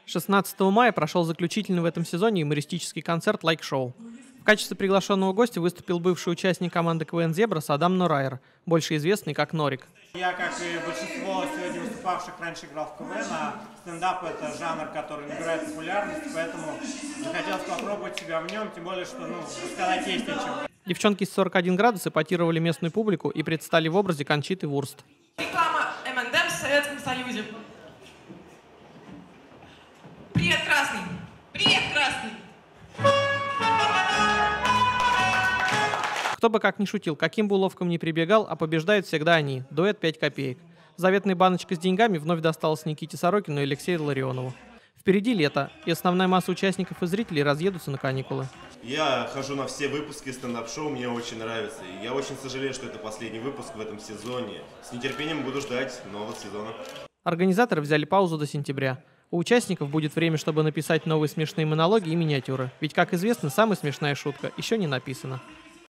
16 мая прошел заключительный в этом сезоне юмористический концерт «Лайк-шоу». В качестве приглашенного гостя выступил бывший участник команды КВН «Зебрас» Адам Норайер, больше известный как Норик. Я, как и большинство сегодня выступавших, раньше играл в КВН, а стендап – это жанр, который набирает популярность, поэтому захотелось попробовать себя в нем, тем более, что, рассказать есть о чем. Девчонки из 41 градус эпатировали местную публику и предстали в образе Кончиты Вурст. Реклама МНД в Советском Союзе. Привет, Красный! Привет, Красный! Кто бы как ни шутил, каким бы уловкам ни прибегал, а побеждают всегда они. Дуэт 5 копеек. Заветная баночка с деньгами вновь досталась Никите Сорокину и Алексею Ларионову. Впереди лето, и основная масса участников и зрителей разъедутся на каникулы. Я хожу на все выпуски стендап-шоу, мне очень нравится. И я очень сожалею, что это последний выпуск в этом сезоне. С нетерпением буду ждать нового сезона. Организаторы взяли паузу до сентября. У участников будет время, чтобы написать новые смешные монологи и миниатюры. Ведь, как известно, самая смешная шутка еще не написана.